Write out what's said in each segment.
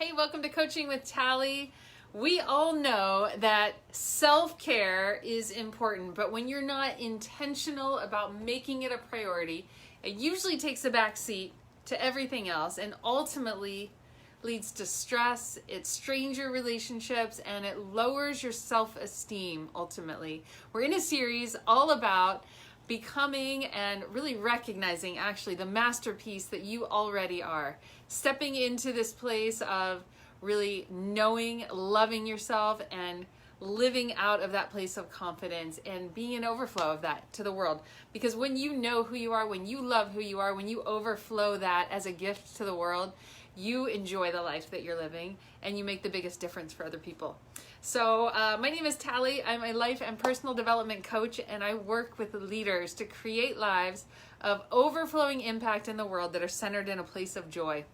Hey, welcome to Coaching with Tally. We all know that self-care is important, but when you're not intentional about making it a priority, it usually takes a back seat to everything else and ultimately leads to stress, it strains your relationships, and it lowers your self-esteem ultimately. We're in a series all about becoming and really recognizing actually the masterpiece that you already are. Stepping into this place of really knowing, loving yourself, and living out of that place of confidence and being an overflow of that to the world. Because when you know who you are, when you love who you are, when you overflow that as a gift to the world, you enjoy the life that you're living and you make the biggest difference for other people. So my name is Tally. I'm a life and personal development coach, and I work with leaders to create lives of overflowing impact in the world that are centered in a place of joy.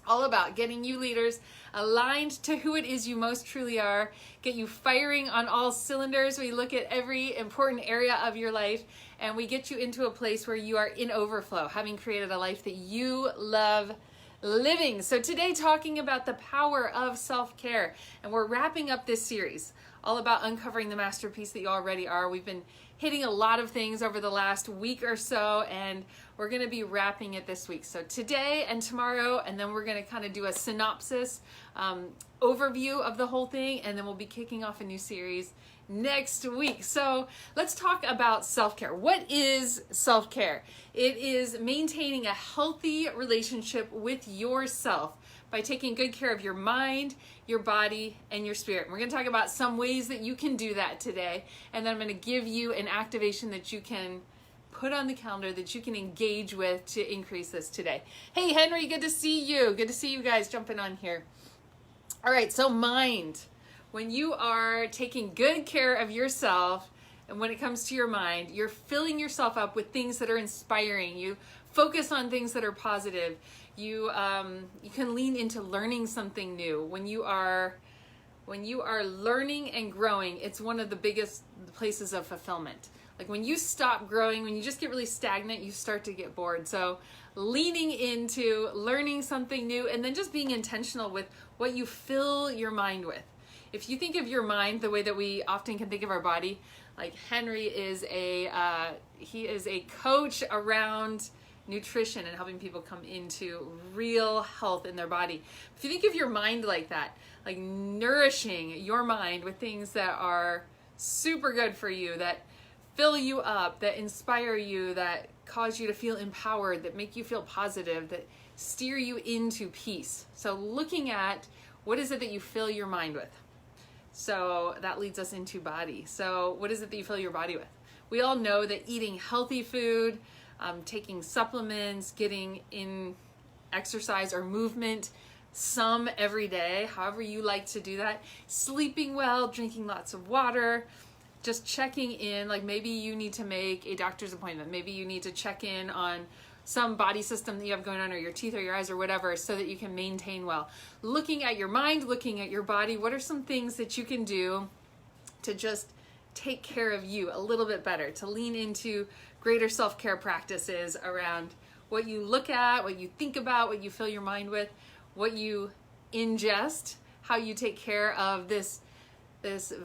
All about getting you leaders aligned to who it is you most truly are, get you firing on all cylinders. We look at every important area of your life and we get you into a place where you are in overflow, having created a life that you love living. So today, talking about the power of self-care, and we're wrapping up this series all about uncovering the masterpiece that you already are. We've been hitting a lot of things over the last week or so, and we're going to be wrapping it this week. So today and tomorrow, and then we're going to kind of do a synopsis overview of the whole thing, and then we'll be kicking off a new series next week. So let's talk about self-care. What is self-care? It is maintaining a healthy relationship with yourself by taking good care of your mind, your body, and your spirit. We're going to talk about some ways that you can do that today, and then I'm going to give you an activation that you can put on the calendar that you can engage with to increase this today. Hey, Henry, good to see you. Good to see you guys jumping on here. All right, so mind. When you are taking good care of yourself, and when it comes to your mind, you're filling yourself up with things that are inspiring. You focus on things that are positive. You can lean into learning something new. When you are learning and growing, it's one of the biggest places of fulfillment. Like when you stop growing, when you just get really stagnant, you start to get bored. So leaning into learning something new and then just being intentional with what you fill your mind with. If you think of your mind the way that we often can think of our body, like Henry is he is a coach around nutrition and helping people come into real health in their body. If you think of your mind like that, like nourishing your mind with things that are super good for you, that fill you up, that inspire you, that cause you to feel empowered, that make you feel positive, that steer you into peace. So looking at what is it that you fill your mind with? So that leads us into body. So what is it that you fill your body with? We all know that eating healthy food, taking supplements, getting in exercise or movement, some every day, however you like to do that, sleeping well, drinking lots of water, just checking in, like maybe you need to make a doctor's appointment. Maybe you need to check in on some body system that you have going on, or your teeth or your eyes or whatever, so that you can maintain well. Looking at your mind, looking at your body, what are some things that you can do to just take care of you a little bit better, to lean into greater self-care practices around what you look at, what you think about, what you fill your mind with, what you ingest, how you take care of this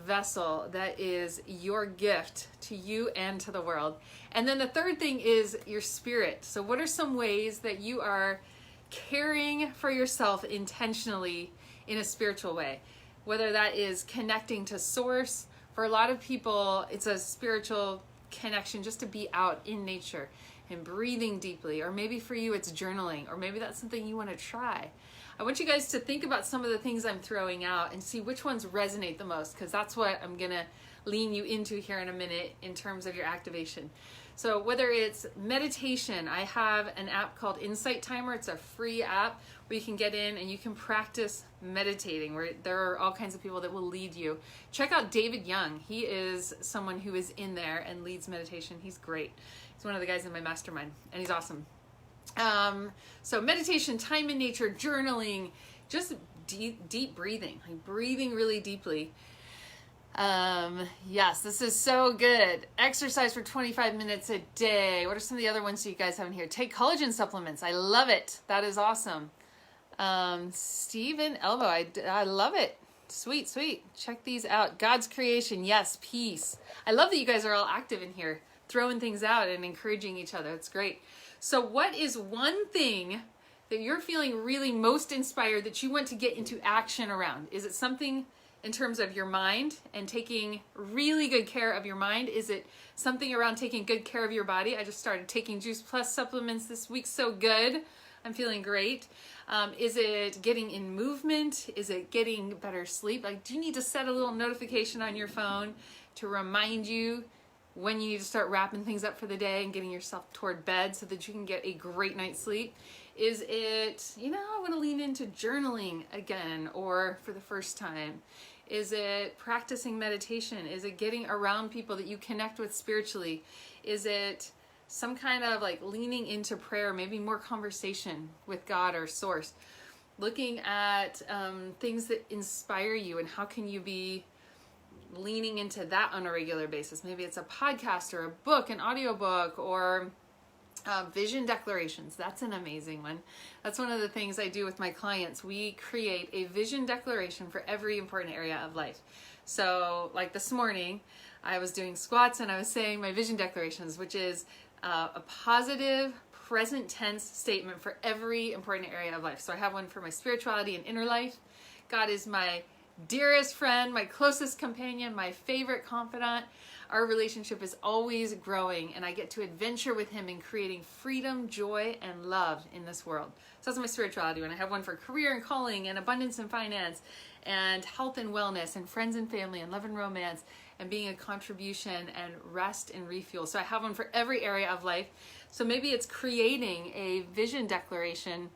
vessel that is your gift to you and to the world. And then the third thing is your spirit. So what are some ways that you are caring for yourself intentionally in a spiritual way? Whether that is connecting to source. For a lot of people, it's a spiritual connection just to be out in nature and breathing deeply. Or maybe for you, it's journaling. Or maybe that's something you want to try. I want you guys to think about some of the things I'm throwing out and see which ones resonate the most, because that's what I'm going to lean you into here in a minute in terms of your activation. So whether it's meditation, I have an app called Insight Timer. It's a free app where you can get in and you can practice meditating, where there are all kinds of people that will lead you. Check out David Young. He is someone who is in there and leads meditation. He's great. He's one of the guys in my mastermind, and he's awesome. So meditation, time in nature, journaling, just deep breathing, like breathing really deeply. Yes, this is so good. Exercise for 25 minutes a day. What are some of the other ones that you guys have in here? Take collagen supplements. I love it. That is awesome. Stephen Elbow, I love it. Sweet, sweet. Check these out. God's creation, yes, peace. I love that you guys are all active in here, throwing things out and encouraging each other. It's great. So what is one thing that you're feeling really most inspired that you want to get into action around? Is it something in terms of your mind and taking really good care of your mind? Is it something around taking good care of your body? I just started taking Juice Plus supplements this week. So good. I'm feeling great. Is it getting in movement? Is it getting better sleep? Like, do you need to set a little notification on your phone to remind you when you need to start wrapping things up for the day and getting yourself toward bed so that you can get a great night's sleep? Is it, I want to lean into journaling again or for the first time? Is it practicing meditation? Is it getting around people that you connect with spiritually? Is it some kind of like leaning into prayer, maybe more conversation with God or source? Looking at things that inspire you and how can you be leaning into that on a regular basis? Maybe it's a podcast or a book, an audiobook, or vision declarations. That's an amazing one. That's one of the things I do with my clients. We create a vision declaration for every important area of life. So like this morning, I was doing squats and I was saying my vision declarations, which is a positive present tense statement for every important area of life. So I have one for my spirituality and inner life. God is my dearest friend, my closest companion, my favorite confidant. Our relationship is always growing and I get to adventure with him in creating freedom, joy, and love in this world. So that's my spirituality one. I have one for career and calling and abundance and finance and health and wellness and friends and family and love and romance and being a contribution and rest and refuel. So I have one for every area of life. So maybe it's creating a vision declaration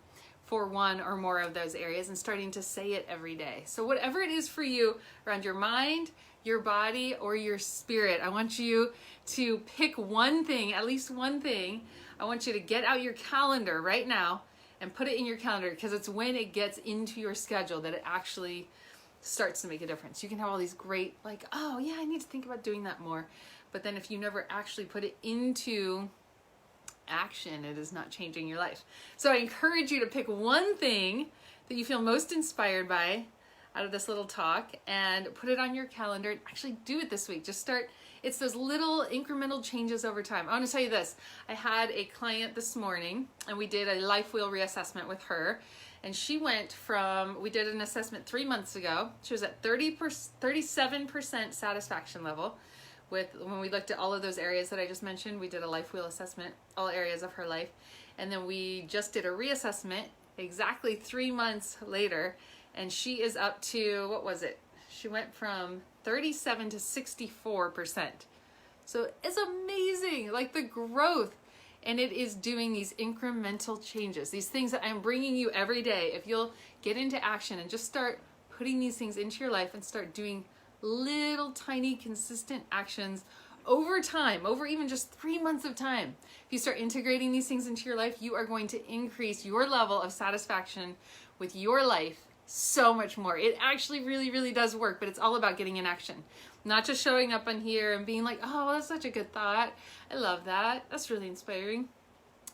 for one or more of those areas and starting to say it every day. So whatever it is for you around your mind, your body, or your spirit, I want you to pick one thing, at least one thing. I want you to get out your calendar right now and put it in your calendar, because it's when it gets into your schedule that it actually starts to make a difference. You can have all these great, like, oh yeah, I need to think about doing that more. But then if you never actually put it into action, it is not changing your life. So I encourage you to pick one thing that you feel most inspired by out of this little talk and put it on your calendar and actually do it this week. Just start. It's those little incremental changes over time. I want to tell you this. I had a client this morning and we did a life wheel reassessment with her. And she went from, we did an assessment 3 months ago. She was at 37% satisfaction level with, when we looked at all of those areas that I just mentioned. We did a life wheel assessment, all areas of her life. And then we just did a reassessment exactly 3 months later. And she is up to, what was it? She went from 37 to 64%. So it's amazing, like the growth. And it is doing these incremental changes, these things that I'm bringing you every day. If you'll get into action and just start putting these things into your life and start doing little tiny consistent actions over time, over even just 3 months of time. If you start integrating these things into your life, you are going to increase your level of satisfaction with your life so much more. It actually really, really does work, but it's all about getting in action. Not just showing up on here and being like, oh, that's such a good thought. I love that. That's really inspiring.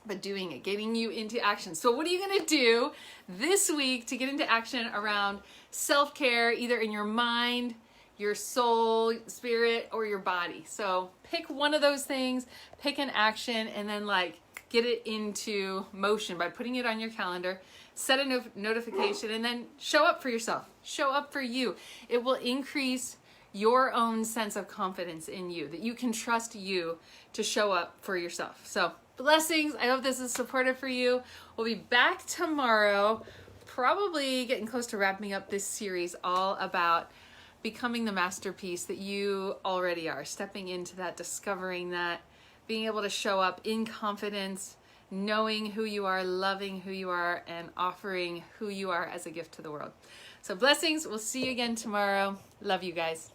But doing it, getting you into action. So what are you going to do this week to get into action around self-care, either in your mind, your soul, spirit, or your body? So pick one of those things, pick an action, and then like get it into motion by putting it on your calendar. Set a notification and then show up for yourself. Show up for you. It will increase your own sense of confidence in you, that you can trust you to show up for yourself. So blessings. I hope this is supportive for you. We'll be back tomorrow, probably getting close to wrapping up this series all about becoming the masterpiece that you already are, stepping into that, discovering that, being able to show up in confidence, knowing who you are, loving who you are, and offering who you are as a gift to the world. So blessings. We'll see you again tomorrow. Love you guys.